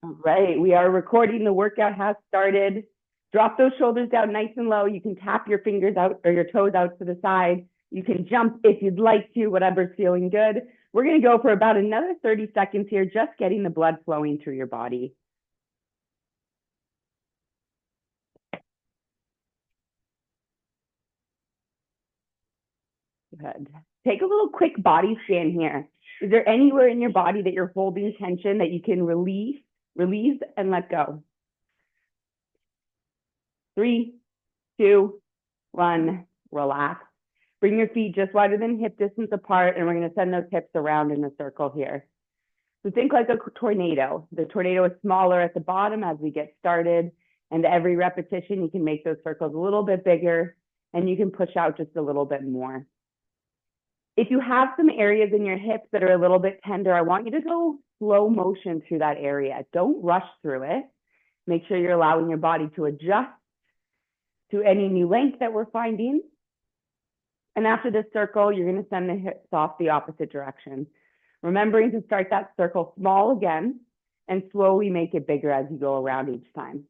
All right, we are recording. The workout has started. Drop those shoulders down nice and low. You can tap your fingers out or your toes out to the side. You can jump if you'd like to, whatever's feeling good. We're going to go for about another 30 seconds here, just getting the blood flowing through your body. Good. Take a little quick body scan here. Is there anywhere in your body that you're holding tension that you can release, and let go? 3, 2, 1, relax. Bring your feet just wider than hip distance apart, and we're going to send those hips around in a circle here. So think like a tornado. The tornado is smaller at the bottom as we get started, and every repetition, you can make those circles a little bit bigger, and you can push out just a little bit more. If you have some areas in your hips that are a little bit tender, I want you to go slow motion through that area. Don't rush through it. Make sure you're allowing your body to adjust to any new length that we're finding. And after this circle, you're going to send the hips off the opposite direction. Remembering to start that circle small again and slowly make it bigger as you go around each time.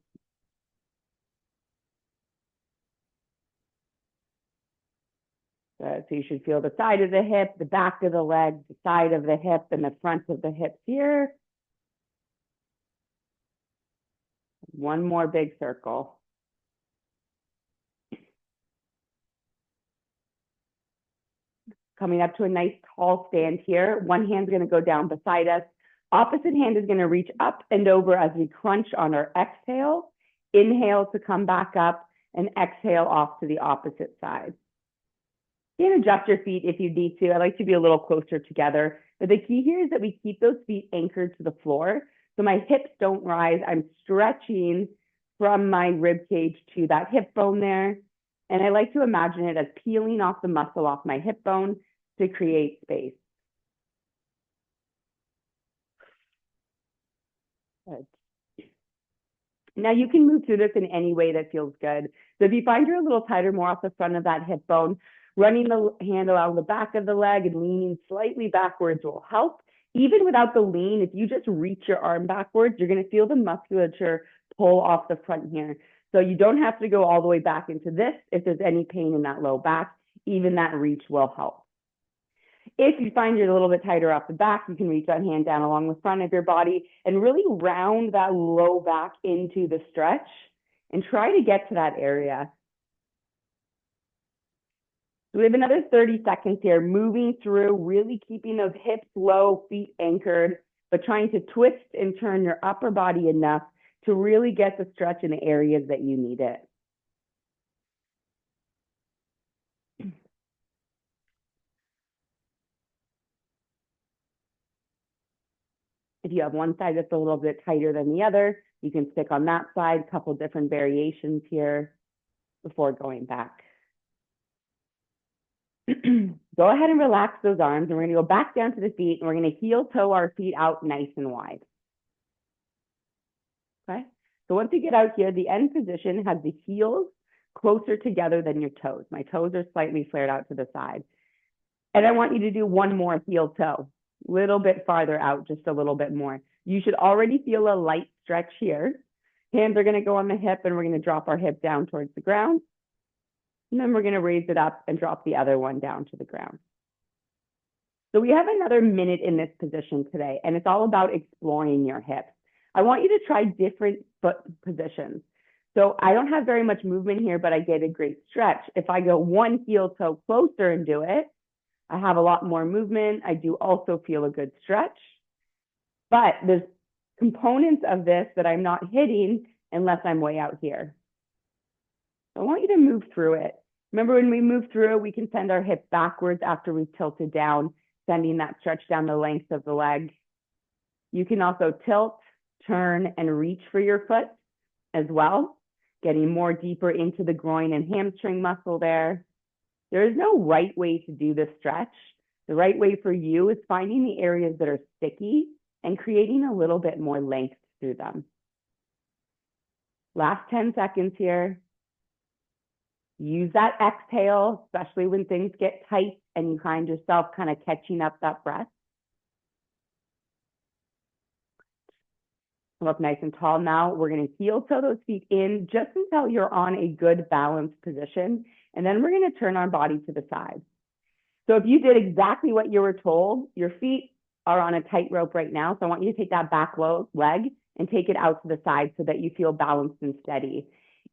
Good. So you should feel the side of the hip, the back of the leg, the side of the hip, and the front of the hips here. One more big circle. Coming up to a nice tall stand here. One hand's going to go down beside us. Opposite hand is going to reach up and over as we crunch on our exhale. Inhale to come back up and exhale off to the opposite side. You can adjust your feet if you need to. I like to be a little closer together. But the key here is that we keep those feet anchored to the floor. So my hips don't rise. I'm stretching from my rib cage to that hip bone there. And I like to imagine it as peeling off the muscle off my hip bone to create space. Good. Now you can move through this in any way that feels good. So if you find you're a little tighter, more off the front of that hip bone, running the hand along the back of the leg and leaning slightly backwards will help. Even without the lean, if you just reach your arm backwards, you're going to feel the musculature pull off the front here. So you don't have to go all the way back into this if there's any pain in that low back. Even that reach will help. If you find you're a little bit tighter off the back, you can reach that hand down along the front of your body and really round that low back into the stretch and try to get to that area. So we have another 30 seconds here, moving through, really keeping those hips low, feet anchored, but trying to twist and turn your upper body enough to really get the stretch in the areas that you need it. If you have one side that's a little bit tighter than the other, you can stick on that side, a couple different variations here before going back. Go ahead and relax those arms, and we're going to go back down to the feet, and we're going to heel toe our feet out nice and wide. Okay, so once you get out here, the end position has the heels closer together than your toes. My toes are slightly flared out to the side. And I want you to do one more heel toe, a little bit farther out, just a little bit more. You should already feel a light stretch here. Hands are going to go on the hip, and we're going to drop our hip down towards the ground. And then we're going to raise it up and drop the other one down to the ground. So we have another minute in this position today, and it's all about exploring your hips. I want you to try different foot positions. So I don't have very much movement here, but I get a great stretch. If I go one heel toe closer and do it, I have a lot more movement. I do also feel a good stretch. But there's components of this that I'm not hitting unless I'm way out here. So I want you to move through it. Remember, when we move through, we can send our hip backwards after we've tilted down, sending that stretch down the length of the leg. You can also tilt, turn, and reach for your foot as well, getting more deeper into the groin and hamstring muscle there. There is no right way to do this stretch. The right way for you is finding the areas that are sticky and creating a little bit more length through them. Last 10 seconds here. Use that exhale, especially when things get tight and you find yourself kind of catching up that breath. Come up nice and tall now. We're going to heel toe those feet in just until you're on a good balanced position. And then we're going to turn our body to the side. So if you did exactly what you were told, your feet are on a tightrope right now. So I want you to take that back leg and take it out to the side so that you feel balanced and steady.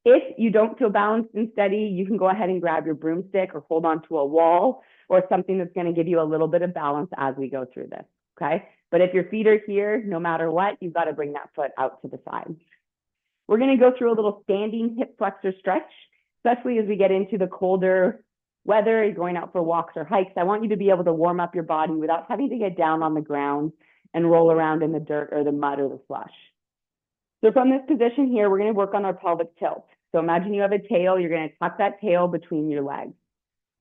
If you don't feel balanced and steady, you can go ahead and grab your broomstick or hold on to a wall or something that's going to give you a little bit of balance as we go through this, okay? But if your feet are here, no matter what, you've got to bring that foot out to the side. We're going to go through a little standing hip flexor stretch, especially as we get into the colder weather, you're going out for walks or hikes. I want you to be able to warm up your body without having to get down on the ground and roll around in the dirt or the mud or the slush. So from this position here, we're going to work on our pelvic tilt. So imagine you have a tail, you're going to tuck that tail between your legs.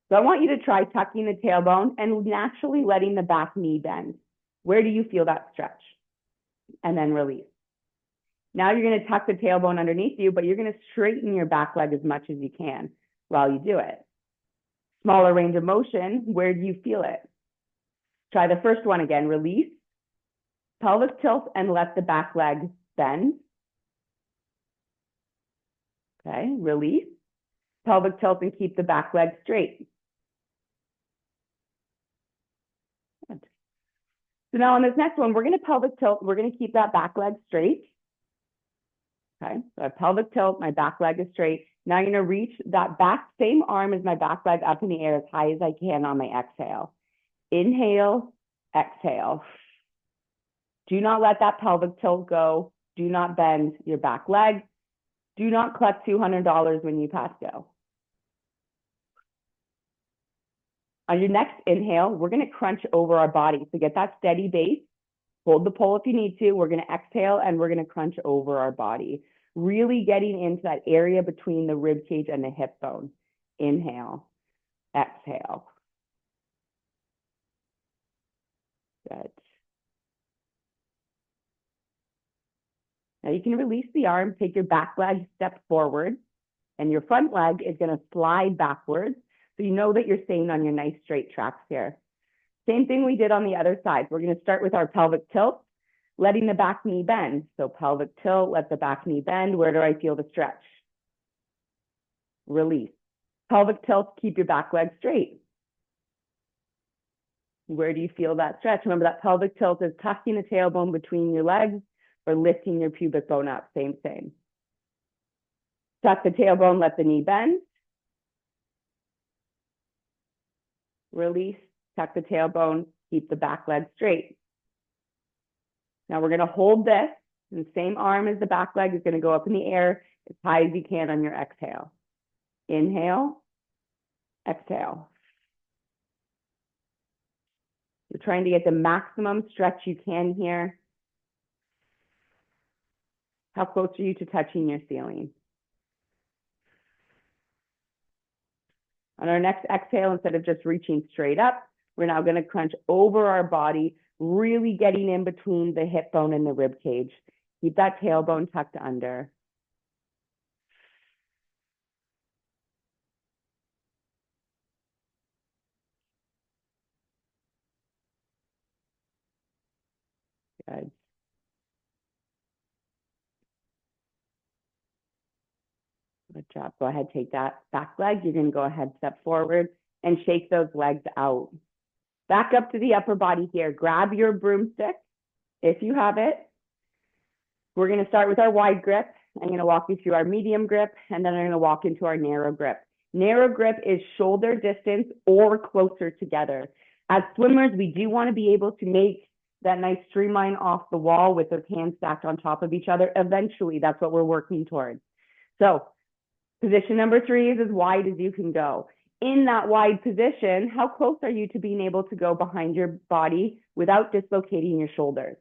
So I want you to try tucking the tailbone and naturally letting the back knee bend. Where do you feel that stretch? And then release. Now you're going to tuck the tailbone underneath you, but you're going to straighten your back leg as much as you can while you do it. Smaller range of motion, where do you feel it? Try the first one again, release, pelvic tilt, and let the back leg bend. Okay, release, pelvic tilt, and keep the back leg straight. Good. So now on this next one, we're going to pelvic tilt. We're going to keep that back leg straight. Okay, so I pelvic tilt, my back leg is straight. Now I'm going to reach that back, same arm as my back leg up in the air as high as I can on my exhale. Inhale, exhale. Do not let that pelvic tilt go. Do not bend your back leg. Do not collect $200 when you pass go. On your next inhale, we're going to crunch over our body. So get that steady base. Hold the pole if you need to. We're going to exhale and we're going to crunch over our body. Really getting into that area between the rib cage and the hip bone. Inhale, exhale. Good. Now you can release the arm, take your back leg, step forward, and your front leg is going to slide backwards. So you know that you're staying on your nice straight tracks here. Same thing we did on the other side. We're going to start with our pelvic tilt, letting the back knee bend. So pelvic tilt, let the back knee bend. Where do I feel the stretch? Release. Pelvic tilt, keep your back leg straight. Where do you feel that stretch? Remember that pelvic tilt is tucking the tailbone between your legs or lifting your pubic bone up. Same. Tuck the tailbone, let the knee bend. Release, tuck the tailbone, keep the back leg straight. Now we're going to hold this, and the same arm as the back leg is going to go up in the air as high as you can on your exhale. Inhale, exhale. You're trying to get the maximum stretch you can here. How close are you to touching your ceiling? On our next exhale, instead of just reaching straight up, we're now going to crunch over our body, really getting in between the hip bone and the rib cage. Keep that tailbone tucked under. Good. Good job. Go ahead, take that back leg. You're going to go ahead, step forward and shake those legs out. Back up to the upper body here. Grab your broomstick if you have it. We're going to start with our wide grip. I'm going to walk you through our medium grip, and then I'm going to walk into our narrow grip. Narrow grip is shoulder distance or closer together. As swimmers, we do want to be able to make that nice streamline off the wall with those hands stacked on top of each other. Eventually, that's what we're working towards. So position number 3 is as wide as you can go. In that wide position, how close are you to being able to go behind your body without dislocating your shoulders?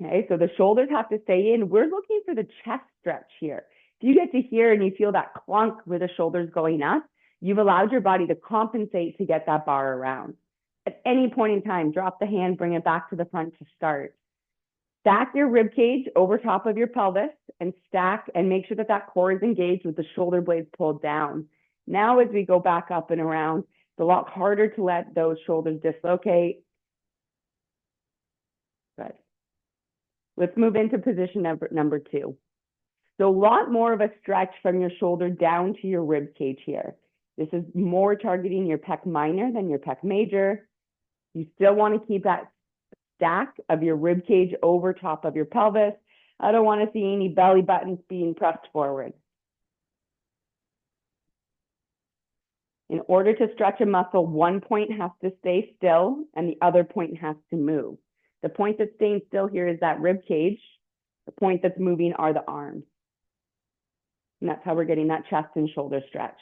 Okay, so the shoulders have to stay in. We're looking for the chest stretch here. If you get to here and you feel that clunk with the shoulders going up, you've allowed your body to compensate to get that bar around. At any point in time, drop the hand, bring it back to the front to start. Stack your rib cage over top of your pelvis and stack and make sure that that core is engaged with the shoulder blades pulled down. Now, as we go back up and around, it's a lot harder to let those shoulders dislocate. Good. Let's move into position number 2. So a lot more of a stretch from your shoulder down to your rib cage here. This is more targeting your pec minor than your pec major. You still want to keep that stack of your rib cage over top of your pelvis. I don't want to see any belly buttons being pressed forward. In order to stretch a muscle, one point has to stay still and the other point has to move. The point that's staying still here is that rib cage. The point that's moving are the arms. And that's how we're getting that chest and shoulder stretch.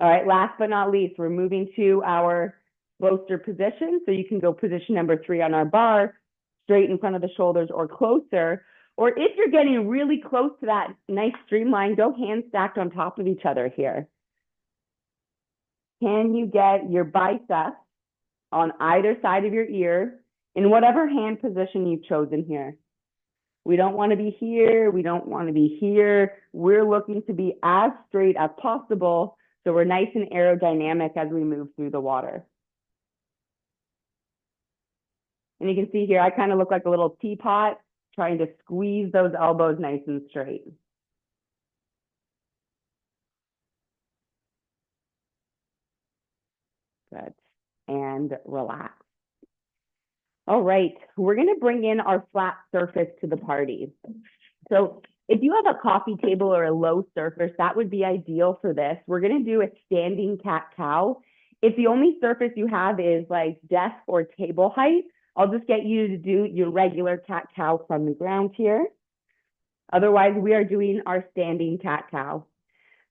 All right, last but not least, we're moving to our closer position. So you can go position number 3 on our bar, straight in front of the shoulders or closer. Or if you're getting really close to that nice streamline, go hands stacked on top of each other here. Can you get your biceps on either side of your ear in whatever hand position you've chosen here? We don't want to be here. We don't want to be here. We're looking to be as straight as possible so we're nice and aerodynamic as we move through the water. And you can see here, I kind of look like a little teapot trying to squeeze those elbows nice and straight. Good. And relax. All right, we're going to bring in our flat surface to the party. So if you have a coffee table or a low surface, that would be ideal for this. We're going to do a standing cat-cow. If the only surface you have is like desk or table height, I'll just get you to do your regular cat-cow from the ground here. Otherwise, we are doing our standing cat-cow.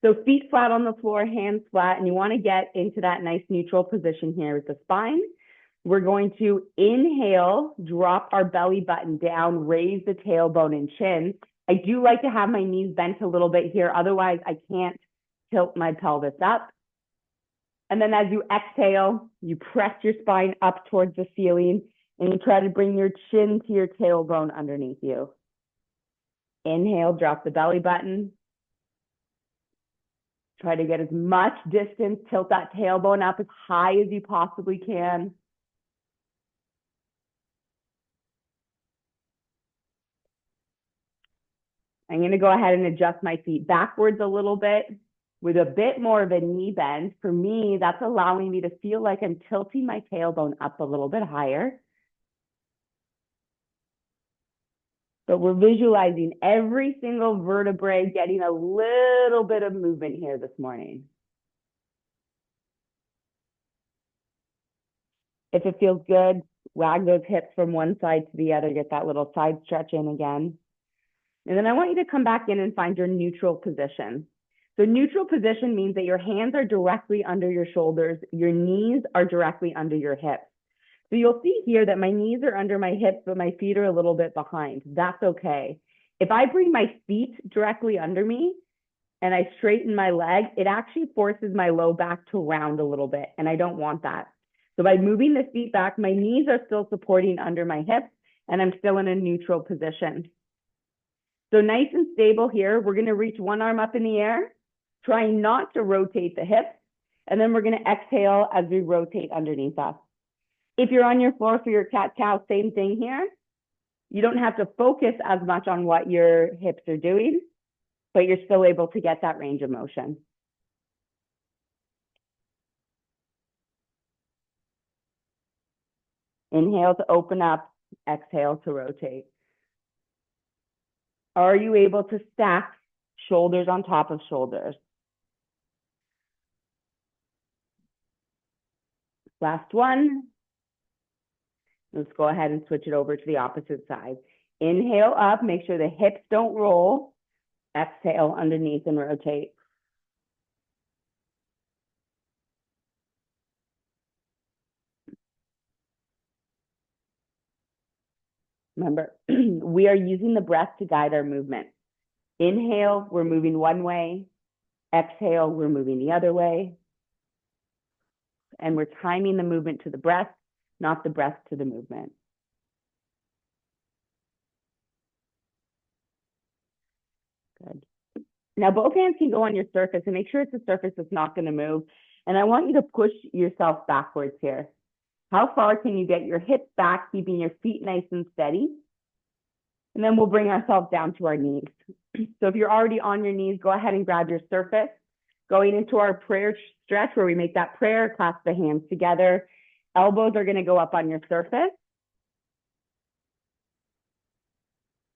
So feet flat on the floor, hands flat, and you want to get into that nice neutral position here with the spine. We're going to inhale, drop our belly button down, raise the tailbone and chin. I do like to have my knees bent a little bit here. Otherwise, I can't tilt my pelvis up. And then as you exhale, you press your spine up towards the ceiling and you try to bring your chin to your tailbone underneath you. Inhale, drop the belly button. Try to get as much distance, tilt that tailbone up as high as you possibly can. I'm going to go ahead and adjust my feet backwards a little bit with a bit more of a knee bend. For me, that's allowing me to feel like I'm tilting my tailbone up a little bit higher. But we're visualizing every single vertebrae getting a little bit of movement here this morning. If it feels good, wag those hips from one side to the other, get that little side stretch in again. And then I want you to come back in and find your neutral position. So neutral position means that your hands are directly under your shoulders, your knees are directly under your hips. So you'll see here that my knees are under my hips, but my feet are a little bit behind. That's okay. If I bring my feet directly under me and I straighten my leg, it actually forces my low back to round a little bit, and I don't want that. So by moving the feet back, my knees are still supporting under my hips, and I'm still in a neutral position. So nice and stable here. We're going to reach one arm up in the air, trying not to rotate the hips, and then we're going to exhale as we rotate underneath us. If you're on your floor for your cat-cow, same thing here. You don't have to focus as much on what your hips are doing, but you're still able to get that range of motion. Inhale to open up, exhale to rotate. Are you able to stack shoulders on top of shoulders? Last one. Let's go ahead and switch it over to the opposite side. Inhale up, make sure the hips don't roll. Exhale underneath and rotate. Remember, we are using the breath to guide our movement. Inhale, we're moving one way. Exhale, we're moving the other way. And we're timing the movement to the breath, not the breath to the movement. Good. Now, both hands can go on your surface, and make sure it's a surface that's not going to move. And I want you to push yourself backwards here. How far can you get your hips back, keeping your feet nice and steady? And then we'll bring ourselves down to our knees. So if you're already on your knees, go ahead and grab your surface. Going into our prayer stretch where we make that prayer, clasp the hands together. Elbows are going to go up on your surface.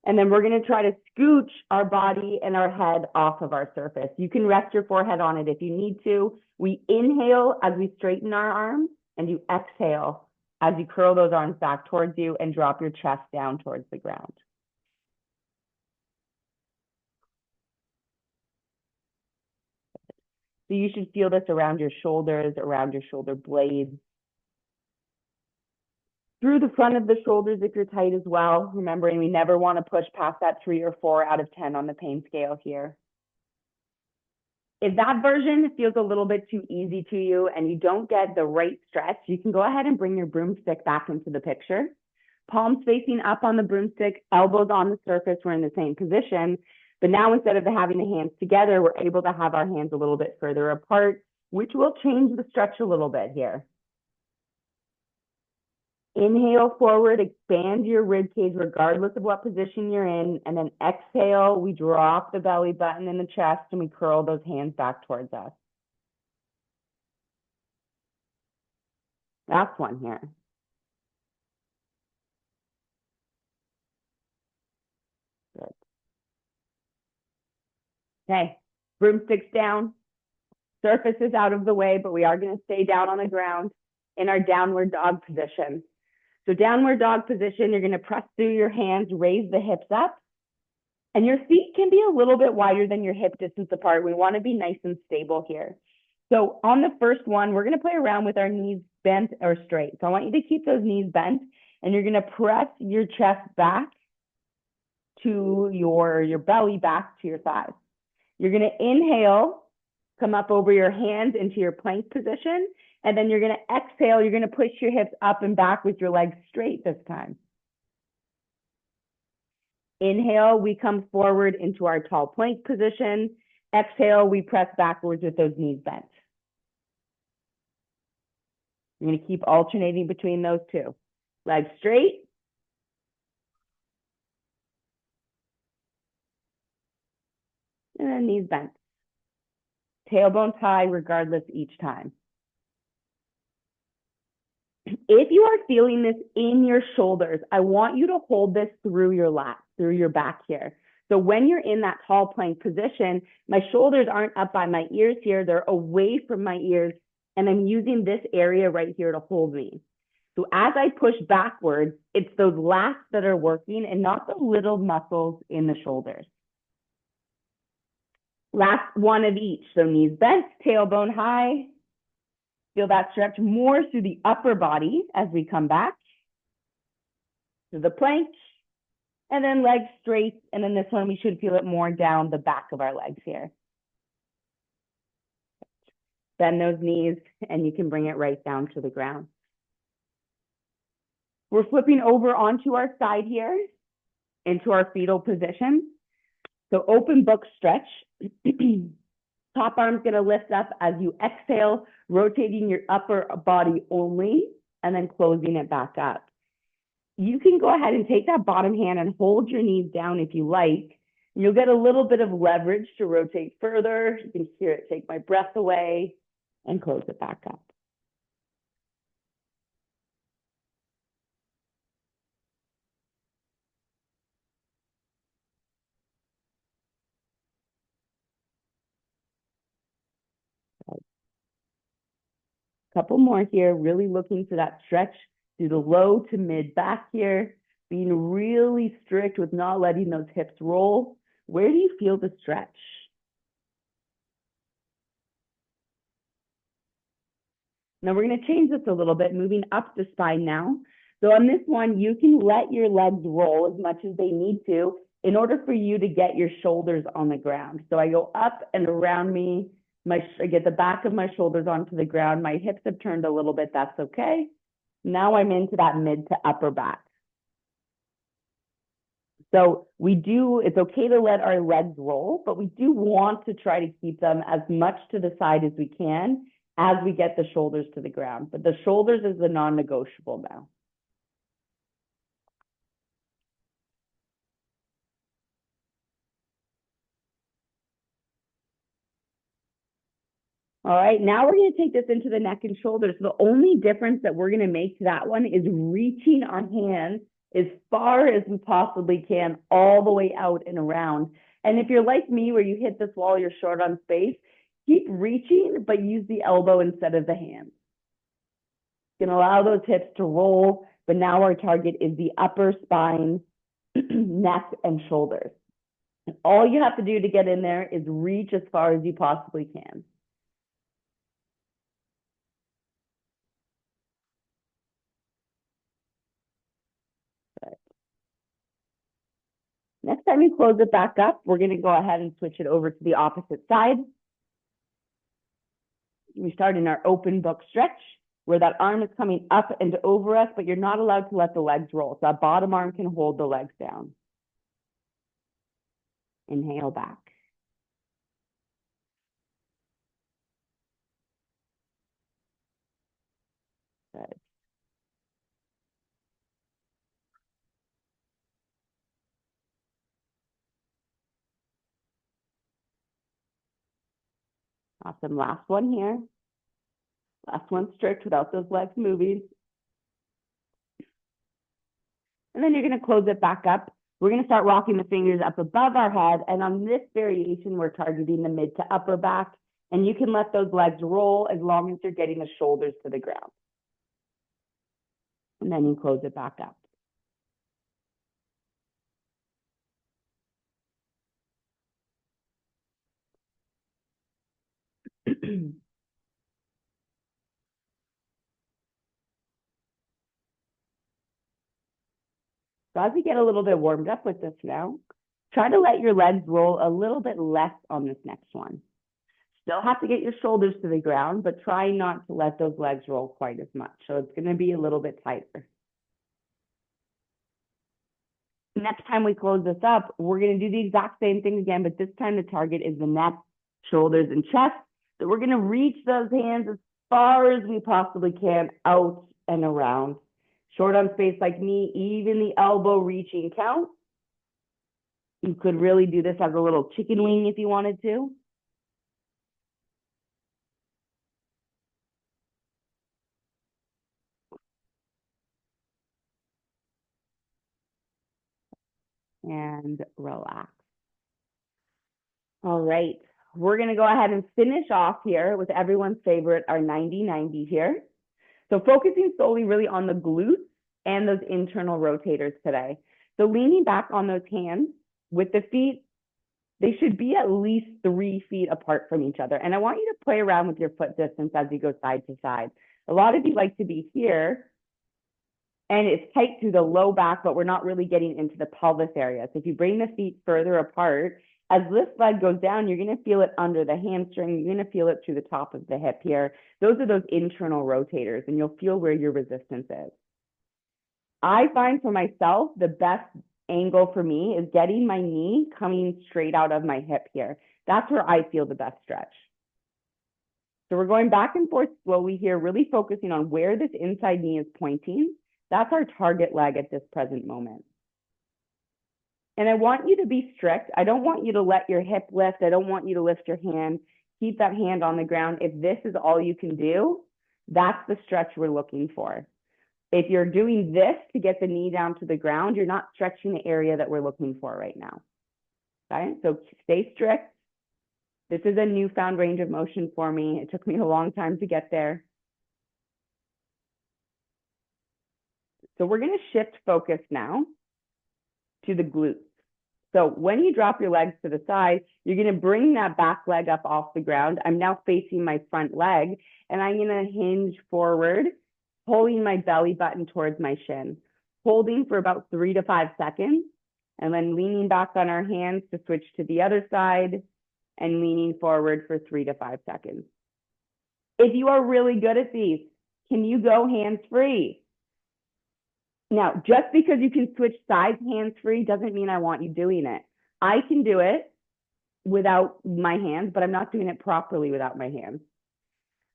And then we're going to try to scooch our body and our head off of our surface. You can rest your forehead on it if you need to. We inhale as we straighten our arms, and you exhale as you curl those arms back towards you and drop your chest down towards the ground. So you should feel this around your shoulders, around your shoulder blades, through the front of the shoulders if you're tight as well. Remembering we never want to push past that 3 or 4 out of 10 on the pain scale here. If that version feels a little bit too easy to you and you don't get the right stretch, you can go ahead and bring your broomstick back into the picture. Palms facing up on the broomstick, elbows on the surface, we're in the same position. But now instead of having the hands together, we're able to have our hands a little bit further apart, which will change the stretch a little bit here. Inhale forward, expand your rib cage regardless of what position you're in. And then exhale, we drop the belly button in the chest and we curl those hands back towards us. Last one here. Good. Okay, broomsticks down. Surface is out of the way, but we are going to stay down on the ground in our downward dog position. So downward dog position, you're going to press through your hands, raise the hips up, and your feet can be a little bit wider than your hip distance apart. We want to be nice and stable here. So on the first one, we're going to play around with our knees bent or straight. So I want you to keep those knees bent, and you're going to press your chest back to your belly back to your thighs. You're going to inhale, come up over your hands into your plank position, and then you're going to exhale. You're going to push your hips up and back with your legs straight this time. Inhale, we come forward into our tall plank position. Exhale, we press backwards with those knees bent. You're going to keep alternating between those two. Legs straight. And then knees bent. Tailbones high regardless each time. If you are feeling this in your shoulders, I want you to hold this through your lat, through your back here. So when you're in that tall plank position, my shoulders aren't up by my ears here. They're away from my ears. And I'm using this area right here to hold me. So as I push backwards, it's those lats that are working and not the little muscles in the shoulders. Last one of each. So knees bent, tailbone high. Feel that stretch more through the upper body as we come back to the plank, and then legs straight. And then this one, we should feel it more down the back of our legs here. Bend those knees, and you can bring it right down to the ground. We're flipping over onto our side here into our fetal position. So open book stretch. Top arm's going to lift up as you exhale, rotating your upper body only, and then closing it back up. You can go ahead and take that bottom hand and hold your knees down if you like. You'll get a little bit of leverage to rotate further. You can hear it take my breath away and close it back up. Couple more here, really looking for that stretch through the low to mid back here, being really strict with not letting those hips roll. Where do you feel the stretch? Now we're going to change this a little bit, moving up the spine now. So on this one, you can let your legs roll as much as they need to in order for you to get your shoulders on the ground. So I go up and around me. I get the back of my shoulders onto the ground. My hips have turned a little bit. That's okay. Now I'm into that mid to upper back. So it's okay to let our legs roll, but we do want to try to keep them as much to the side as we can as we get the shoulders to the ground. But the shoulders is the non-negotiable now. All right, now we're going to take this into the neck and shoulders. The only difference that we're going to make to that one is reaching our hands as far as we possibly can, all the way out and around. And if you're like me, where you hit this wall, you're short on space, keep reaching, but use the elbow instead of the hand. You can allow those hips to roll, but now our target is the upper spine, neck, and shoulders. And all you have to do to get in there is reach as far as you possibly can. Next time you close it back up, we're going to go ahead and switch it over to the opposite side. We start in our open book stretch, where that arm is coming up and over us, but you're not allowed to let the legs roll. So that bottom arm can hold the legs down. Inhale back. Good. Awesome. Last one here. Last one strict without those legs moving. And then you're going to close it back up. We're going to start rocking the fingers up above our head. And on this variation, we're targeting the mid to upper back. And you can let those legs roll as long as you're getting the shoulders to the ground. And then you close it back up. So as we get a little bit warmed up with this now, try to let your legs roll a little bit less on this next one. Still have to get your shoulders to the ground, but try not to let those legs roll quite as much. So it's going to be a little bit tighter. Next time we close this up, we're going to do the exact same thing again, but this time the target is the neck, shoulders, and chest. So we're going to reach those hands as far as we possibly can out and around. Short on space like me, even the elbow reaching counts. You could really do this as a little chicken wing if you wanted to. And relax. All right, we're going to go ahead and finish off here with everyone's favorite, our 90-90 here. So focusing solely really on the glutes and those internal rotators today. So leaning back on those hands with the feet, they should be at least 3 feet apart from each other. And I want you to play around with your foot distance as you go side to side. A lot of you like to be here, and it's tight through the low back, but we're not really getting into the pelvis area. So if you bring the feet further apart, as this leg goes down, you're going to feel it under the hamstring. You're going to feel it through the top of the hip here. Those are those internal rotators, and you'll feel where your resistance is. I find for myself, the best angle for me is getting my knee coming straight out of my hip here. That's where I feel the best stretch. So we're going back and forth slowly here, really focusing on where this inside knee is pointing. That's our target leg at this present moment. And I want you to be strict. I don't want you to let your hip lift. I don't want you to lift your hand. Keep that hand on the ground. If this is all you can do, that's the stretch we're looking for. If you're doing this to get the knee down to the ground, you're not stretching the area that we're looking for right now. Okay, so stay strict. This is a newfound range of motion for me. It took me a long time to get there. So we're going to shift focus now to the glutes. So when you drop your legs to the side, you're going to bring that back leg up off the ground. I'm now facing my front leg, and I'm going to hinge forward, pulling my belly button towards my shin, holding for about 3 to 5 seconds, and then leaning back on our hands to switch to the other side and leaning forward for 3 to 5 seconds. If you are really good at these, can you go hands-free? Now, just because you can switch sides hands-free doesn't mean I want you doing it. I can do it without my hands, but I'm not doing it properly without my hands.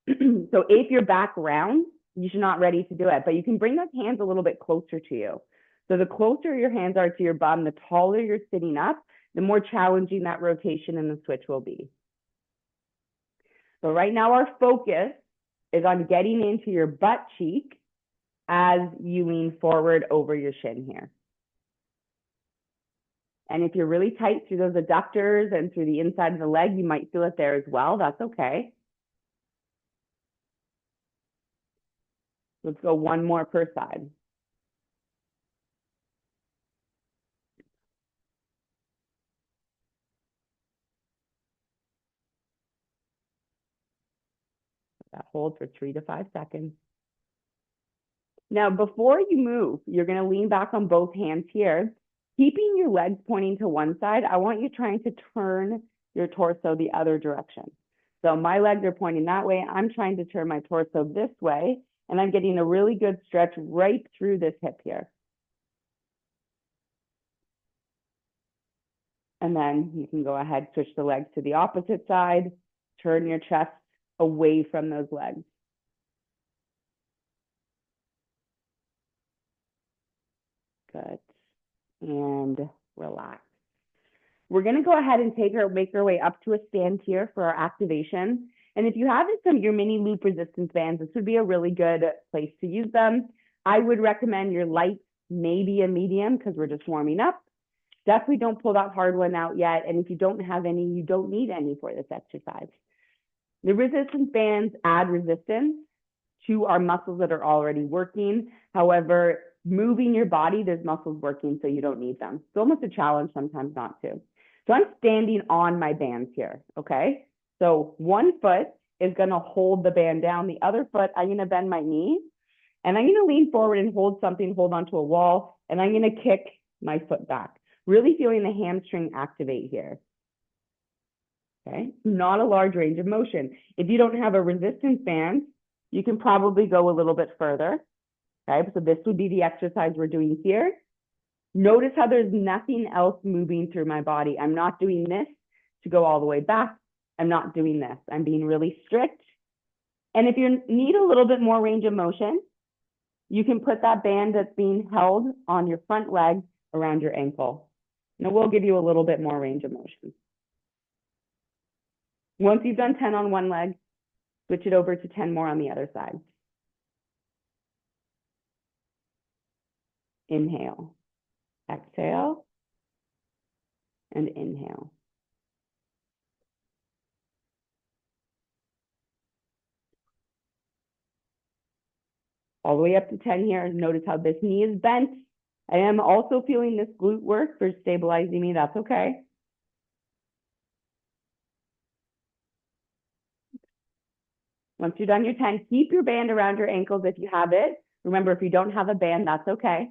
So if you're back round, you're not ready to do it, but you can bring those hands a little bit closer to you. So the closer your hands are to your bum, the taller you're sitting up, the more challenging that rotation and the switch will be. So right now our focus is on getting into your butt cheek as you lean forward over your shin here. And if you're really tight through those adductors and through the inside of the leg, you might feel it there as well. That's okay. Let's go one more per side. That hold for 3 to 5 seconds. Now, before you move, you're going to lean back on both hands here. Keeping your legs pointing to one side, I want you trying to turn your torso the other direction. So my legs are pointing that way. I'm trying to turn my torso this way, and I'm getting a really good stretch right through this hip here. And then you can go ahead, switch the legs to the opposite side, turn your chest away from those legs. Good. And relax. We're going to go ahead and make our way up to a stand here for our activation. And if you have your mini loop resistance bands, this would be a really good place to use them. I would recommend your light, maybe a medium, because we're just warming up. Definitely don't pull that hard one out yet. And if you don't have any, you don't need any for this exercise. The resistance bands add resistance to our muscles that are already working. However, moving your body, there's muscles working, so you don't need them. It's almost a challenge sometimes not to. So I'm standing on my bands here, okay? So one foot is gonna hold the band down. The other foot, I'm gonna bend my knee, and I'm gonna lean forward and hold something, hold onto a wall, and I'm gonna kick my foot back. Really feeling the hamstring activate here. Okay, not a large range of motion. If you don't have a resistance band, you can probably go a little bit further. Okay, so this would be the exercise we're doing here. Notice how there's nothing else moving through my body. I'm not doing this to go all the way back. I'm not doing this. I'm being really strict. And if you need a little bit more range of motion, you can put that band that's being held on your front leg around your ankle. And it will give you a little bit more range of motion. Once you've done 10 on one leg, switch it over to 10 more on the other side. Inhale, exhale, and inhale. All the way up to 10 here. Notice how this knee is bent. I am also feeling this glute work for stabilizing me. That's okay. Once you're done your 10, keep your band around your ankles if you have it. Remember, if you don't have a band, that's okay.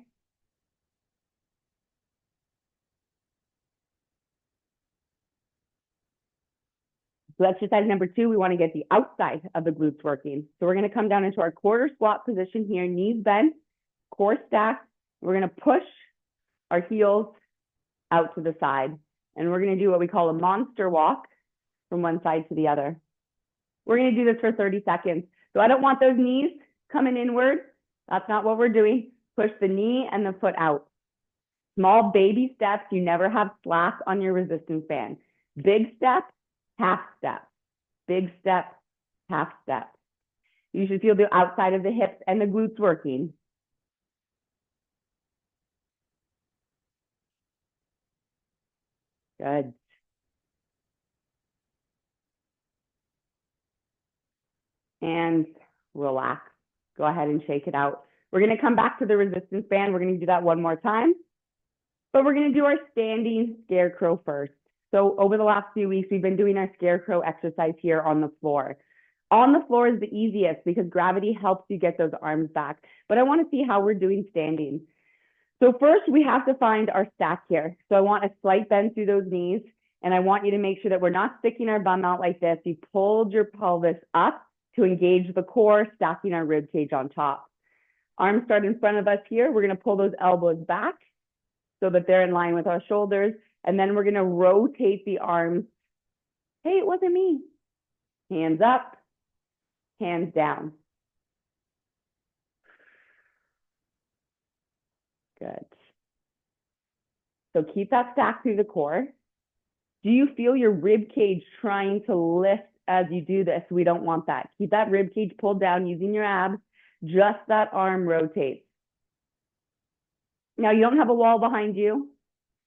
So exercise number 2, we want to get the outside of the glutes working. So we're going to come down into our quarter squat position here, knees bent, core stacked. We're going to push our heels out to the side. And we're going to do what we call a monster walk from one side to the other. We're going to do this for 30 seconds. So I don't want those knees coming inward. That's not what we're doing. Push the knee and the foot out. Small baby steps. You never have slack on your resistance band. Big step, half step. Big step, half step. You should feel the outside of the hips and the glutes working. Good. And relax. Go ahead and shake it out. We're going to come back to the resistance band. We're going to do that one more time. But we're going to do our standing scarecrow first. So over the last few weeks, we've been doing our scarecrow exercise here on the floor. On the floor is the easiest because gravity helps you get those arms back. But I want to see how we're doing standing. So first, we have to find our stack here. So I want a slight bend through those knees. And I want you to make sure that we're not sticking our bum out like this. You pulled your pelvis up to engage the core, stacking our rib cage on top. Arms start in front of us here. We're going to pull those elbows back so that they're in line with our shoulders. And then we're going to rotate the arms. Hey, it wasn't me. Hands up, hands down. Good. So keep that stack through the core. Do you feel your rib cage trying to lift as you do this? We don't want that. Keep that rib cage pulled down using your abs. Just that arm rotates. Now, you don't have a wall behind you.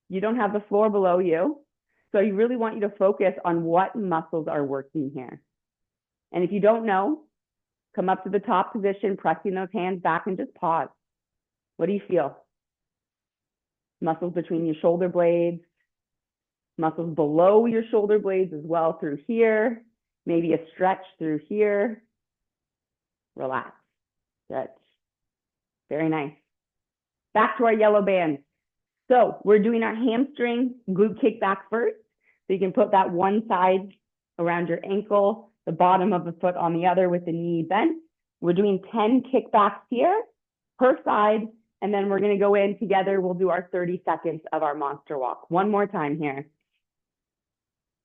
You don't have the floor below you. So I really want you to focus on what muscles are working here. And if you don't know, come up to the top position, pressing those hands back and just pause. What do you feel? Muscles between your shoulder blades, muscles below your shoulder blades as well through here, maybe a stretch through here. Relax. Good. Very nice. Back to our yellow bands. So we're doing our hamstring glute kickback first. So you can put that one side around your ankle, the bottom of the foot on the other with the knee bent. We're doing 10 kickbacks here per side, and then we're going to go in together. We'll do our 30 seconds of our monster walk. One more time here.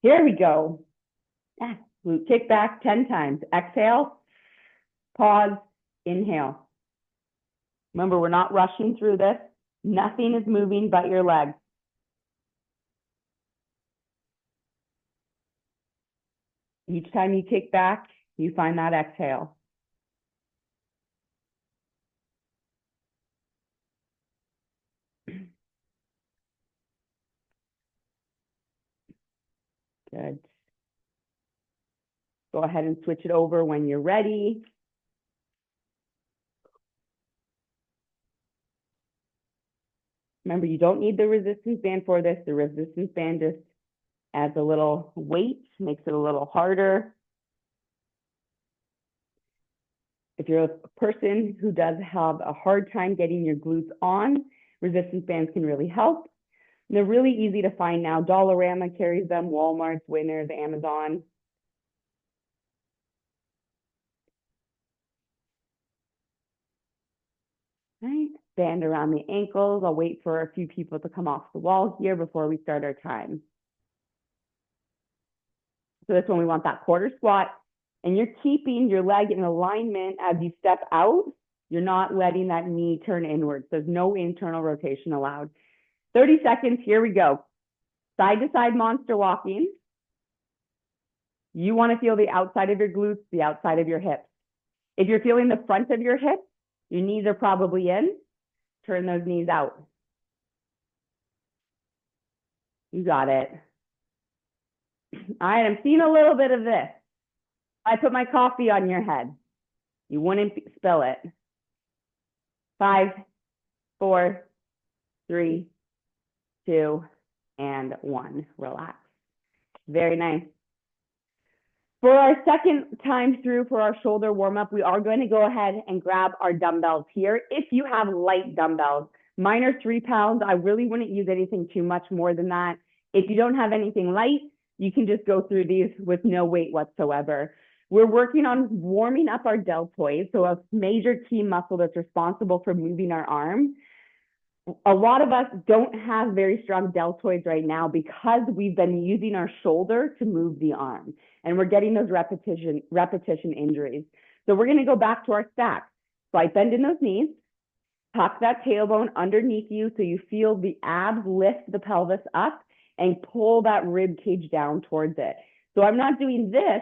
Here we go. Glute kickback 10 times. Exhale, pause, inhale. Remember, we're not rushing through this. Nothing is moving but your legs. Each time you kick back, you find that exhale. Good. Go ahead and switch it over when you're ready. Remember, you don't need the resistance band for this. The resistance band just adds a little weight, makes it a little harder. If you're a person who does have a hard time getting your glutes on, resistance bands can really help. And they're really easy to find now. Dollarama carries them, Walmart's, Winners, Amazon. Right, band around the ankles. I'll wait for a few people to come off the wall here before we start our time. So that's when we want that quarter squat. And you're keeping your leg in alignment as you step out. You're not letting that knee turn inwards. There's no internal rotation allowed. 30 seconds, here we go. Side to side monster walking. You want to feel the outside of your glutes, the outside of your hips. If you're feeling the front of your hips, your knees are probably in. Turn those knees out. You got it. All right, I'm seeing a little bit of this. I put my coffee on your head. You wouldn't spill it. 5, 4, 3, 2, and 1. Relax. Very nice. For our second time through for our shoulder warm-up, we are going to go ahead and grab our dumbbells here. If you have light dumbbells, mine are 3 pounds. I really wouldn't use anything too much more than that. If you don't have anything light, you can just go through these with no weight whatsoever. We're working on warming up our deltoids, so a major key muscle that's responsible for moving our arm. A lot of us don't have very strong deltoids right now because we've been using our shoulder to move the arm, and we're getting those repetition injuries. So we're going to go back to our stack. So I bend in those knees, tuck that tailbone underneath you so you feel the abs lift the pelvis up and pull that rib cage down towards it. So I'm not doing this,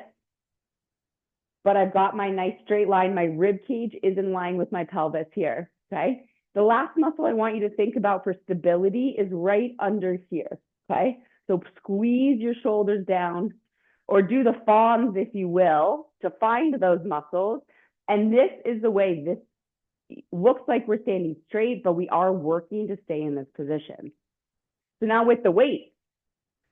but I've got my nice straight line. My rib cage is in line with my pelvis here, okay? The last muscle I want you to think about for stability is right under here, okay? So squeeze your shoulders down or do the fawns, if you will, to find those muscles. And this is the way this looks like we're standing straight, but we are working to stay in this position. So now with the weight,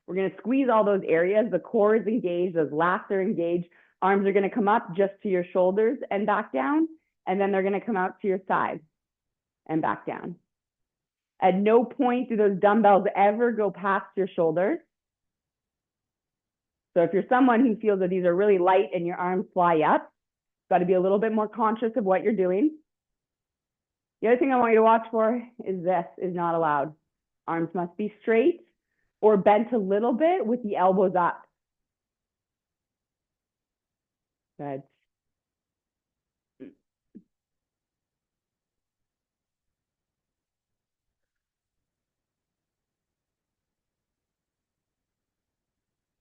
we're going to squeeze all those areas. The core is engaged, those lats are engaged. Arms are going to come up just to your shoulders and back down, and then they're going to come out to your side and back down. At no point do those dumbbells ever go past your shoulders. So if you're someone who feels that these are really light and your arms fly up, got to be a little bit more conscious of what you're doing. The other thing I want you to watch for is this is not allowed. Arms must be straight or bent a little bit with the elbows up. Good.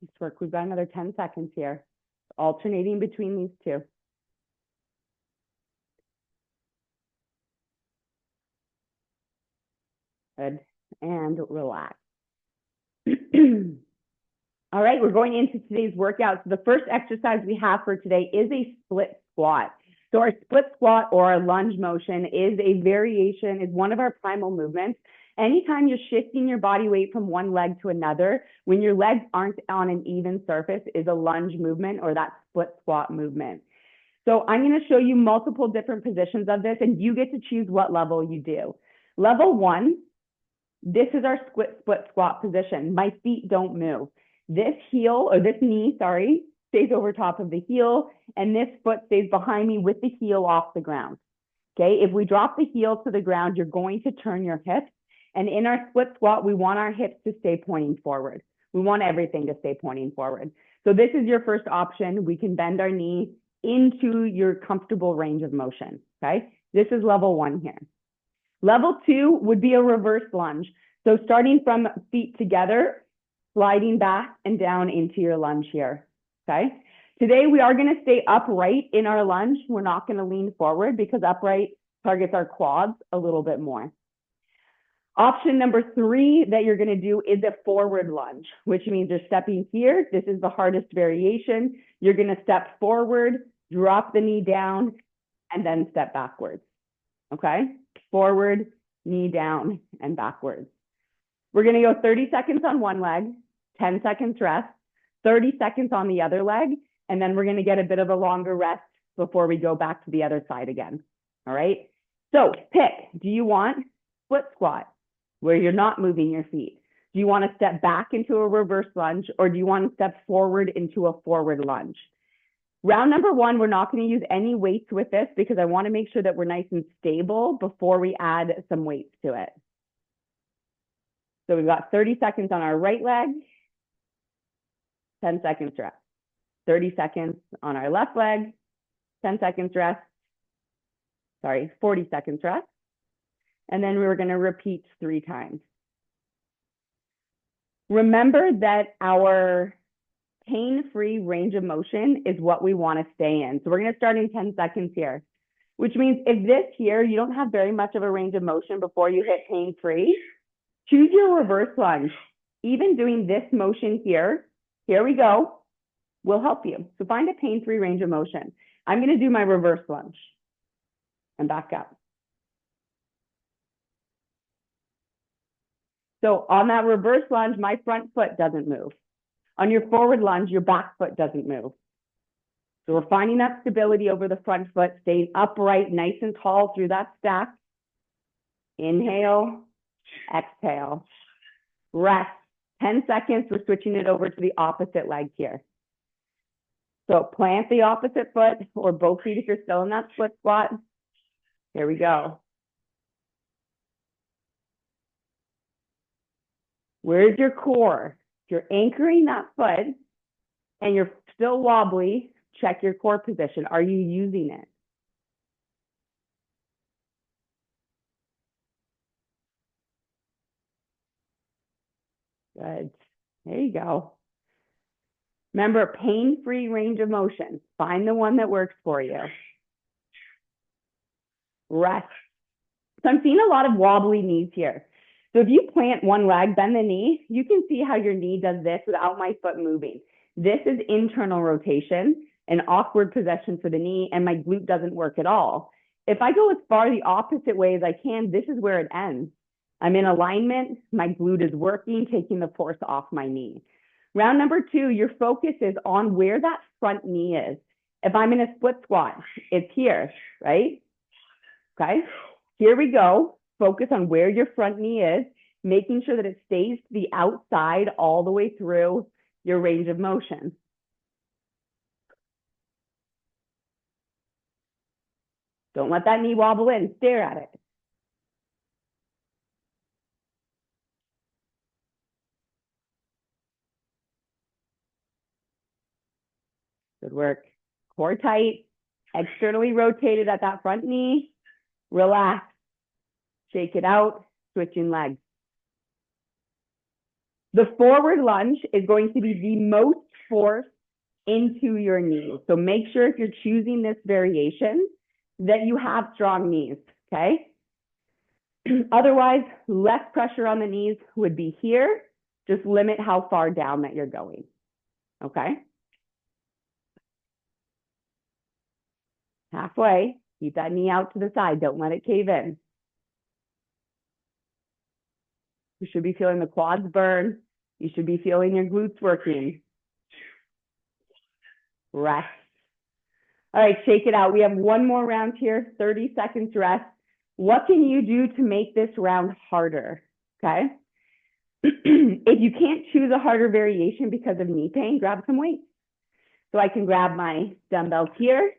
Nice work. We've got another 10 seconds here. Alternating between these two. Good. And relax. All right, we're going into today's workout. So the first exercise we have for today is a split squat. So our split squat or our lunge motion is a variation, is one of our primal movements. Anytime you're shifting your body weight from one leg to another, when your legs aren't on an even surface, is a lunge movement or that split squat movement. So I'm going to show you multiple different positions of this, and you get to choose what level you do. Level 1, this is our split squat position. My feet don't move. This heel, or this knee, sorry, stays over top of the heel, and this foot stays behind me with the heel off the ground. Okay, if we drop the heel to the ground, you're going to turn your hips. And in our split squat, we want our hips to stay pointing forward. We want everything to stay pointing forward. So this is your first option. We can bend our knee into your comfortable range of motion, okay? This is level 1 here. Level 2 would be a reverse lunge. So starting from feet together, sliding back and down into your lunge here, okay? Today, we are gonna stay upright in our lunge. We're not gonna lean forward because upright targets our quads a little bit more. Option number 3 that you're gonna do is a forward lunge, which means you're stepping here. This is the hardest variation. You're gonna step forward, drop the knee down, and then step backwards, okay? Forward, knee down, and backwards. We're gonna go 30 seconds on one leg, 10 seconds rest, 30 seconds on the other leg, and then we're gonna get a bit of a longer rest before we go back to the other side again, all right? So pick, do you want split squat, where you're not moving your feet? Do you want to step back into a reverse lunge, or do you want to step forward into a forward lunge? Round number 1, we're not going to use any weights with this because I want to make sure that we're nice and stable before we add some weights to it. So we've got 30 seconds on our right leg, 10 seconds rest. 30 seconds on our left leg, 10 seconds rest. Sorry, 40 seconds rest. And then we're going to repeat 3 times. Remember that our pain-free range of motion is what we want to stay in. So we're going to start in 10 seconds here, which means if this here, you don't have very much of a range of motion before you hit pain-free, choose your reverse lunge. Even doing this motion here we go, will help you. So find a pain-free range of motion. I'm going to do my reverse lunge and back up. So on that reverse lunge, my front foot doesn't move. On your forward lunge, your back foot doesn't move. So we're finding that stability over the front foot, staying upright, nice and tall through that stack. Inhale, exhale, rest. 10 seconds, we're switching it over to the opposite leg here. So plant the opposite foot or both feet if you're still in that split squat. Here we go. Where's your core? If you're anchoring that foot and you're still wobbly, check your core position. Are you using it? Good. There you go. Remember, pain-free range of motion. Find the one that works for you. Rest. So I'm seeing a lot of wobbly knees here. So if you plant one leg, bend the knee, you can see how your knee does this without my foot moving. This is internal rotation, an awkward position for the knee, and my glute doesn't work at all. If I go as far the opposite way as I can, this is where it ends. I'm in alignment, my glute is working, taking the force off my knee. Round number 2, your focus is on where that front knee is. If I'm in a split squat, it's here, right? Okay, here we go. Focus on where your front knee is, making sure that it stays to the outside all the way through your range of motion. Don't let that knee wobble in, stare at it. Good work. Core tight, externally rotated at that front knee. Relax. Shake it out, switching legs. The forward lunge is going to be the most force into your knees. So make sure if you're choosing this variation that you have strong knees, okay? Otherwise, less pressure on the knees would be here. Just limit how far down that you're going, okay? Halfway, keep that knee out to the side. Don't let it cave in. You should be feeling the quads burn. You should be feeling your glutes working. Rest. All right, shake it out. We have one more round here, 30 seconds rest. What can you do to make this round harder, okay? If you can't choose a harder variation because of knee pain, grab some weights. So I can grab my dumbbells here,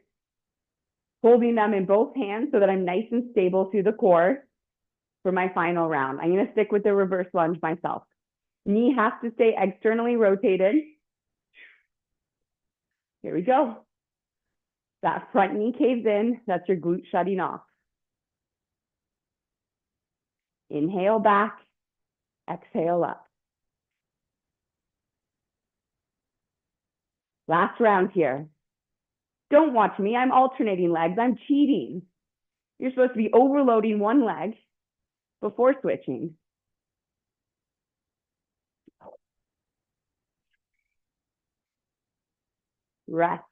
holding them in both hands so that I'm nice and stable through the core for my final round. I'm going to stick with the reverse lunge myself. Knee has to stay externally rotated. Here we go. That front knee caves in. That's your glute shutting off. Inhale back, exhale up. Last round here. Don't watch me. I'm alternating legs. I'm cheating. You're supposed to be overloading one leg before switching. Rest.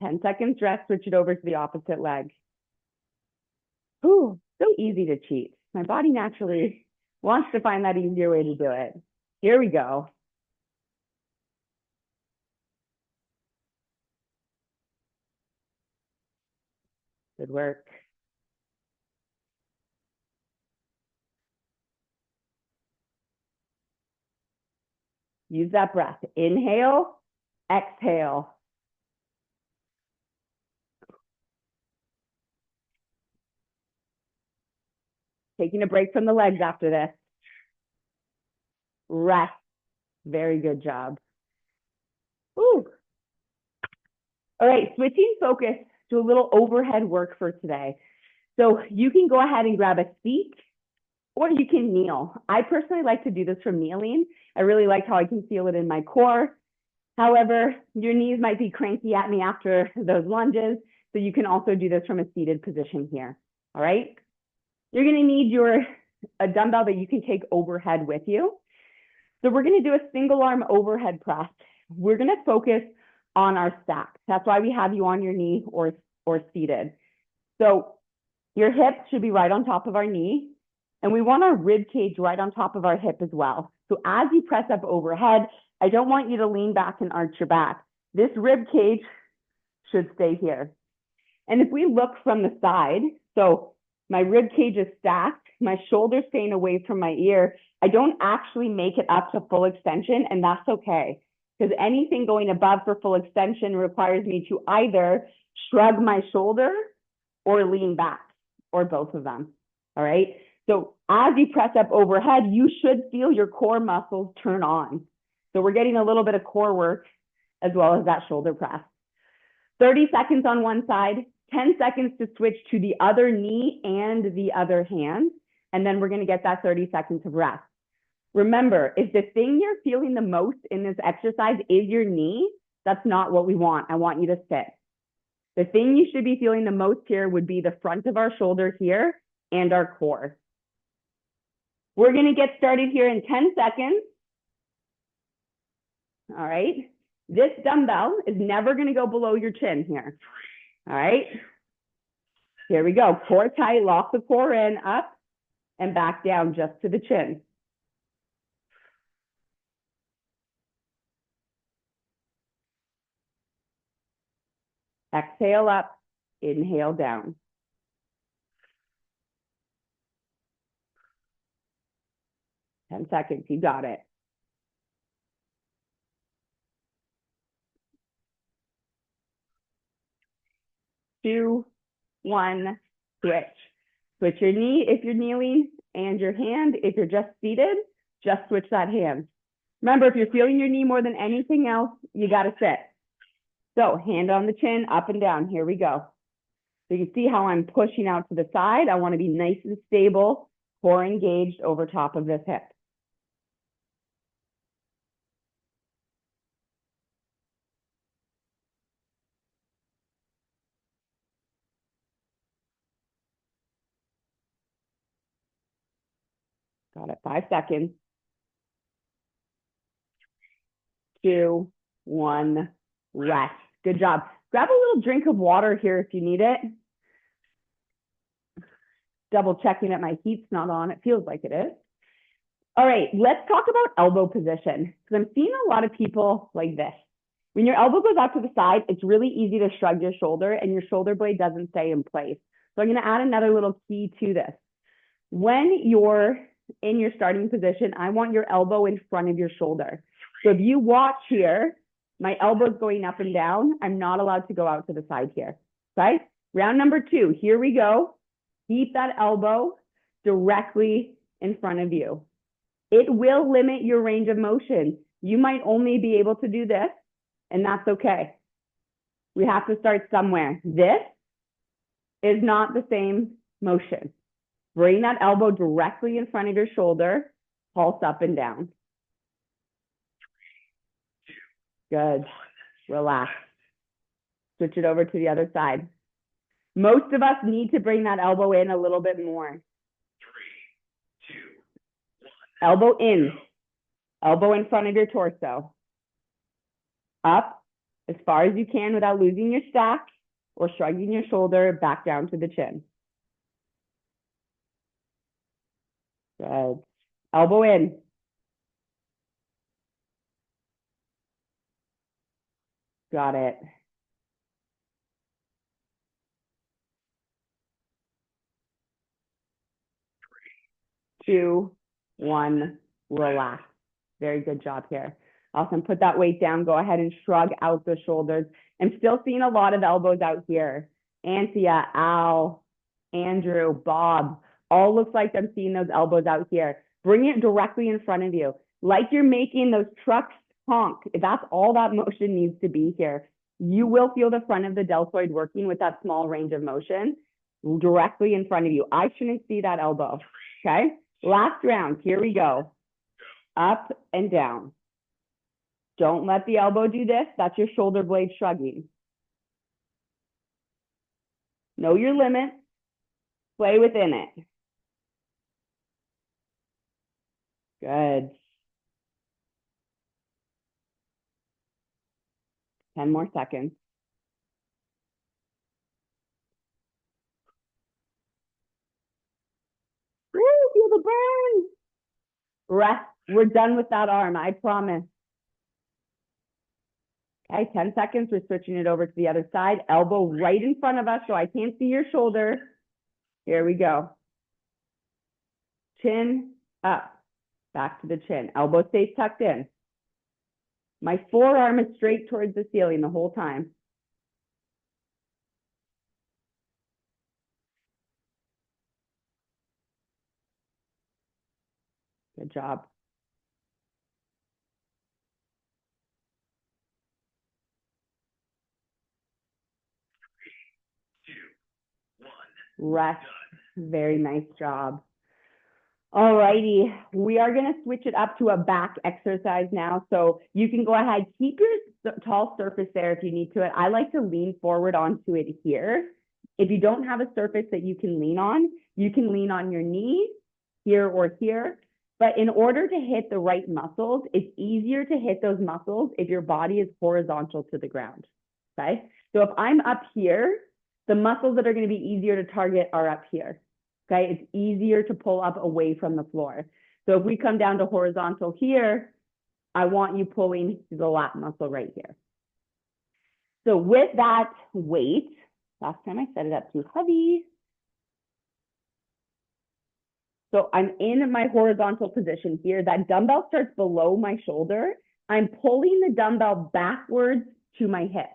10 seconds rest, switch it over to the opposite leg. Ooh, so easy to cheat. My body naturally wants to find that easier way to do it. Here we go. Good work. Use that breath. Inhale, exhale. Taking a break from the legs after this. Rest. Very good job. Ooh. All right, switching focus to a little overhead work for today. So you can go ahead and grab a seat or you can kneel. I personally like to do this from kneeling. I really like how I can feel it in my core. However, your knees might be cranky at me after those lunges, so you can also do this from a seated position here, all right? You're gonna need a dumbbell that you can take overhead with you. So we're gonna do a single arm overhead press. We're gonna focus on our stacks. That's why we have you on your knee or seated. So your hip should be right on top of our knee, and we want our rib cage right on top of our hip as well. So as you press up overhead, I don't want you to lean back and arch your back. This rib cage should stay here. And if we look from the side, so my rib cage is stacked, my shoulder's staying away from my ear, I don't actually make it up to full extension, and that's okay. Because anything going above for full extension requires me to either shrug my shoulder or lean back, or both of them, all right? So as you press up overhead, you should feel your core muscles turn on. So we're getting a little bit of core work as well as that shoulder press. 30 seconds on one side, 10 seconds to switch to the other knee and the other hand. And then we're going to get that 30 seconds of rest. Remember, if the thing you're feeling the most in this exercise is your knee, that's not what we want. I want you to sit. The thing you should be feeling the most here would be the front of our shoulder here and our core. We're going to get started here in 10 seconds. All right. This dumbbell is never going to go below your chin here. All right. Here we go. Core tight, lock the core in, up and back down just to the chin. Exhale up, inhale down. Ten seconds, you got it. 2, 1, switch. Switch your knee if you're kneeling and your hand. If you're just seated, just switch that hand. Remember, if you're feeling your knee more than anything else, you got to sit. So hand on the chin, up and down. Here we go. So you can see how I'm pushing out to the side. I want to be nice and stable, core engaged over top of this hip. Got it. 5 seconds. 2, 1, rest. Good job. Grab a little drink of water here if you need it. Double checking that my heat's not on. It feels like it is. All right, let's talk about elbow position, because I'm seeing a lot of people like this. When your elbow goes out to the side, it's really easy to shrug your shoulder and your shoulder blade doesn't stay in place. So I'm going to add another little key to this. When you're in your starting position, I want your elbow in front of your shoulder. So if you watch here, my elbow's going up and down. I'm not allowed to go out to the side here. Okay? Round number 2, here we go. Keep that elbow directly in front of you. It will limit your range of motion. You might only be able to do this, and that's okay. We have to start somewhere. This is not the same motion. Bring that elbow directly in front of your shoulder, pulse up and down. Good. Relax. Switch it over to the other side. Most of us need to bring that elbow in a little bit more. 3, 2, 1. Elbow in. Elbow in front of your torso. Up as far as you can without losing your stack or shrugging your shoulder back down to the chin. Good. Elbow in. Got it. Three, 2, 1, relax. Very good job here. Awesome. Put that weight down. Go ahead and shrug out the shoulders. I'm still seeing a lot of elbows out here. Anthea, Al, Andrew, Bob, all looks like I'm seeing those elbows out here. Bring it directly in front of you. Like you're making those trucks honk. That's all that motion needs to be here. You will feel the front of the deltoid working with that small range of motion directly in front of you. I shouldn't see that elbow. Okay. Last round. Here we go. Up and down. Don't let the elbow do this. That's your shoulder blade shrugging. Know your limits. Play within it. Good. 10 more seconds. Woo, feel the burn. Rest. We're done with that arm, I promise. Okay, 10 seconds. We're switching it over to the other side. Elbow right in front of us so I can't see your shoulder. Here we go. Chin up. Back to the chin. Elbow stays tucked in. My forearm is straight towards the ceiling the whole time. Good job. Rest. Very nice job. All righty. We are going to switch it up to a back exercise now. So you can go ahead, keep your tall surface there if you need to. I like to lean forward onto it here. If you don't have a surface that you can lean on your knee here or here. But in order to hit the right muscles, it's easier to hit those muscles if your body is horizontal to the ground. Okay. So if I'm up here, the muscles that are going to be easier to target are up here. Okay, it's easier to pull up away from the floor. So if we come down to horizontal here, I want you pulling the lat muscle right here. So with that weight, last time I set it up too heavy. So I'm in my horizontal position here. That dumbbell starts below my shoulder. I'm pulling the dumbbell backwards to my hip.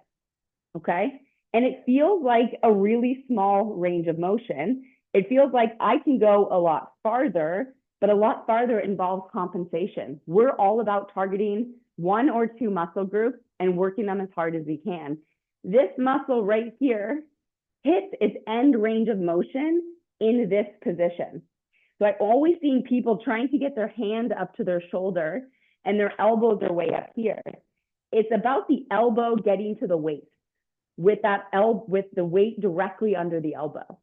Okay, and it feels like a really small range of motion. It feels like I can go a lot farther, but a lot farther involves compensation. We're all about targeting 1 or 2 muscle groups and working them as hard as we can. This muscle right here hits its end range of motion in this position. So I've always seen people trying to get their hand up to their shoulder and their elbows are way up here. It's about the elbow getting to the waist with the weight directly under the elbow.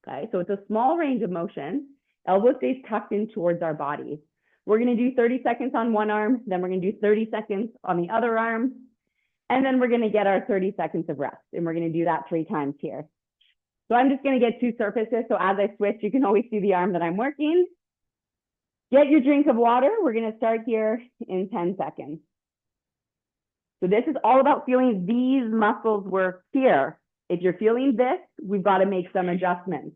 Okay, so it's a small range of motion. Elbow stays tucked in towards our body. We're going to do 30 seconds on one arm, then we're going to do 30 seconds on the other arm, and then we're going to get our 30 seconds of rest. And we're going to do that 3 times here. So I'm just going to get 2 surfaces. So as I switch, you can always see the arm that I'm working. Get your drink of water. We're going to start here in 10 seconds. So this is all about feeling these muscles work here. If you're feeling this, we've got to make some adjustments.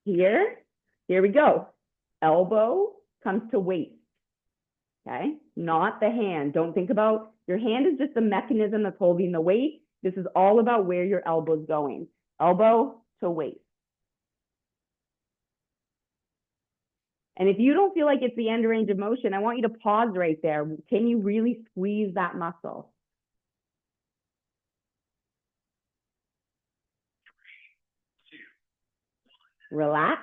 Here we go. Elbow comes to waist, okay? Not the hand. Don't think about, your hand is just the mechanism that's holding the weight. This is all about where your elbow's going. Elbow to waist. And if you don't feel like it's the end range of motion, I want you to pause right there. Can you really squeeze that muscle? Relax.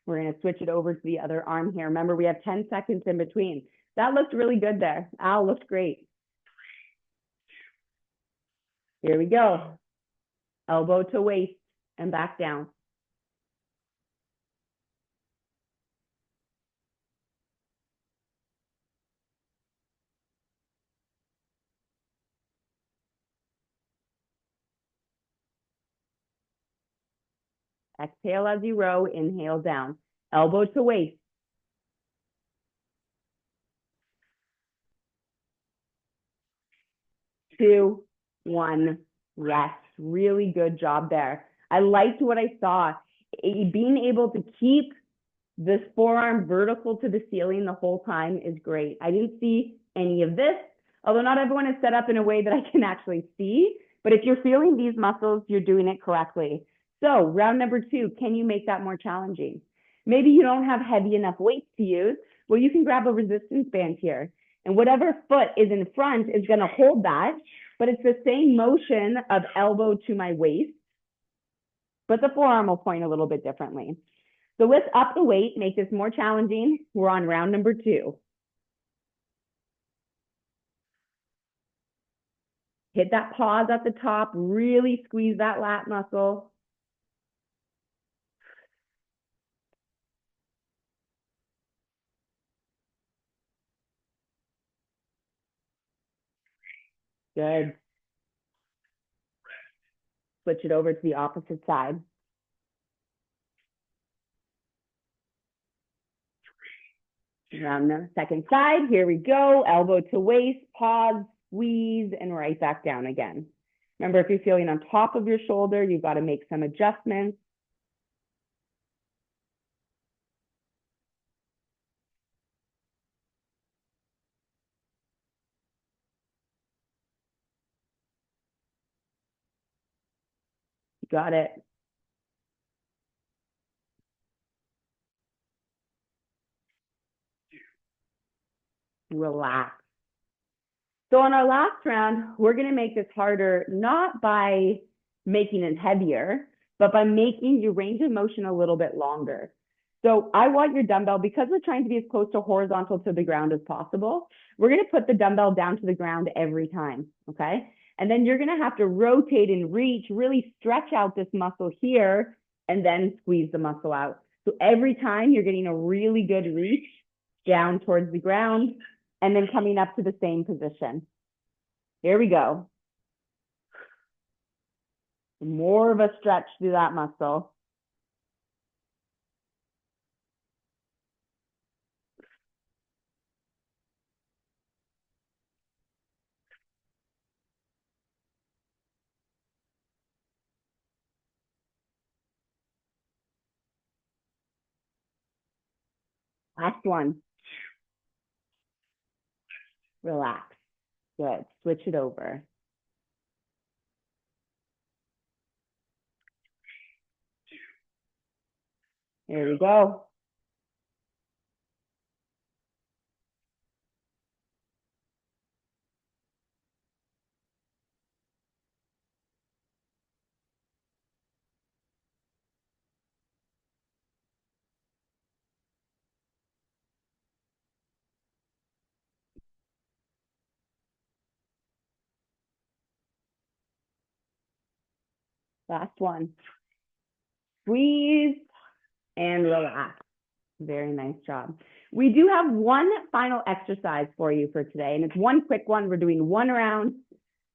We're going to switch it over to the other arm here. Remember, we have 10 seconds in between. That looked really good there. Al looked great. Here we go. Elbow to waist and back down. Exhale as you row, inhale down. Elbow to waist. 2, 1, rest. Really good job there. I liked what I saw. Being able to keep this forearm vertical to the ceiling the whole time is great. I didn't see any of this, although not everyone is set up in a way that I can actually see. But if you're feeling these muscles, you're doing it correctly. So round number 2, can you make that more challenging? Maybe you don't have heavy enough weights to use. Well, you can grab a resistance band here. And whatever foot is in front is going to hold that. But it's the same motion of elbow to my waist. But the forearm will point a little bit differently. So let's up the weight, make this more challenging. We're on round number 2. Hit that pause at the top, really squeeze that lat muscle. Good. Switch it over to the opposite side. Round the second side, here we go. Elbow to waist, pause, squeeze, and right back down again. Remember, if you're feeling on top of your shoulder, you've got to make some adjustments. Got it. Relax. So on our last round, we're going to make this harder, not by making it heavier, but by making your range of motion a little bit longer. So I want your dumbbell, because we're trying to be as close to horizontal to the ground as possible, we're going to put the dumbbell down to the ground every time, okay? And then you're going to have to rotate and reach, really stretch out this muscle here, and then squeeze the muscle out. So every time you're getting a really good reach down towards the ground, and then coming up to the same position. Here we go. More of a stretch through that muscle. Last one. Relax. Good. Switch it over. Here we go. Last one. Squeeze and relax. Very nice job. We do have one final exercise for you for today, and it's one quick one. We're doing one round.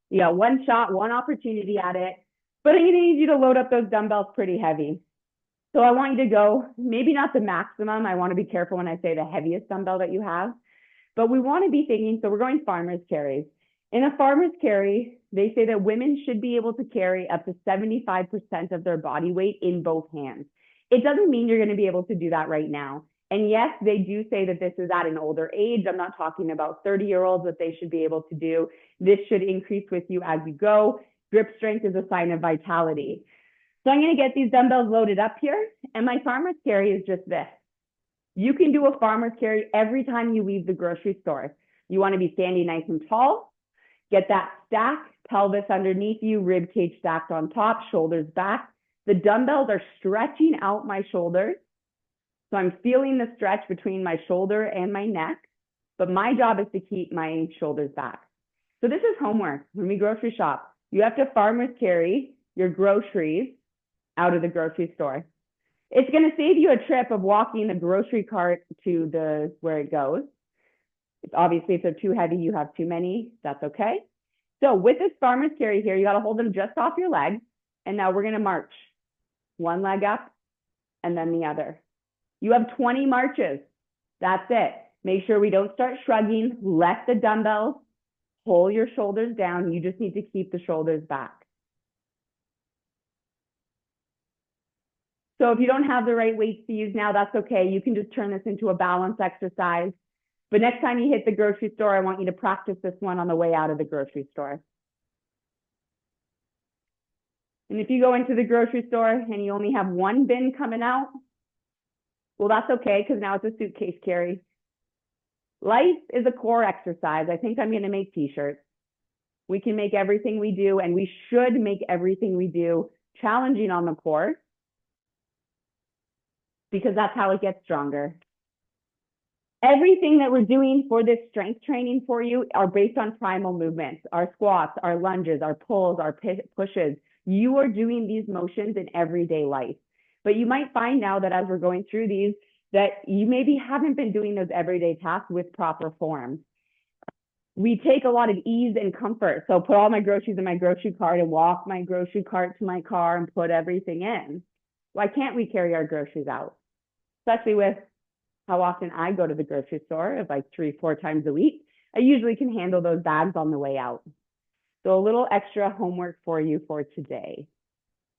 You got one shot, one opportunity at it, but I'm going to need you to load up those dumbbells pretty heavy. So I want you to go, maybe not the maximum. I want to be careful when I say the heaviest dumbbell that you have, but we want to be thinking, so we're going farmer's carries. In a farmer's carry, they say that women should be able to carry up to 75% of their body weight in both hands. It doesn't mean you're going to be able to do that right now. And yes, they do say that this is at an older age. I'm not talking about 30-year-olds that they should be able to do. This should increase with you as you go. Grip strength is a sign of vitality. So I'm going to get these dumbbells loaded up here, and my farmer's carry is just this. You can do a farmer's carry every time you leave the grocery store. You want to be standing nice and tall. Get that stack, pelvis underneath you, rib cage stacked on top, shoulders back. The dumbbells are stretching out my shoulders. So I'm feeling the stretch between my shoulder and my neck, but my job is to keep my shoulders back. So this is homework. When we grocery shop, you have to farmer's carry your groceries out of the grocery store. It's going to save you a trip of walking the grocery cart to where it goes. Obviously, if they're too heavy, you have too many, that's okay. So with this farmer's carry here, you got to hold them just off your legs. And now we're going to march. One leg up and then the other. You have 20 marches. That's it. Make sure we don't start shrugging. Let the dumbbells pull your shoulders down. You just need to keep the shoulders back. So if you don't have the right weights to use now, that's okay. You can just turn this into a balance exercise. But next time you hit the grocery store, I want you to practice this one on the way out of the grocery store. And if you go into the grocery store and you only have one bin coming out, well, that's okay, because now it's a suitcase carry. Life is a core exercise. I think I'm going to make t-shirts. We can make everything we do, and we should make everything we do challenging on the core, because that's how it gets stronger. Everything that we're doing for this strength training for you are based on primal movements, our squats, our lunges, our pulls, our pushes. You are doing these motions in everyday life. But you might find now that as we're going through these, that you maybe haven't been doing those everyday tasks with proper form. We take a lot of ease and comfort. So put all my groceries in my grocery cart and walk my grocery cart to my car and put everything in. Why can't we carry our groceries out? Especially with how often I go to the grocery store, like 3-4 times a week. I usually can handle those bags on the way out. So a little extra homework for you for today.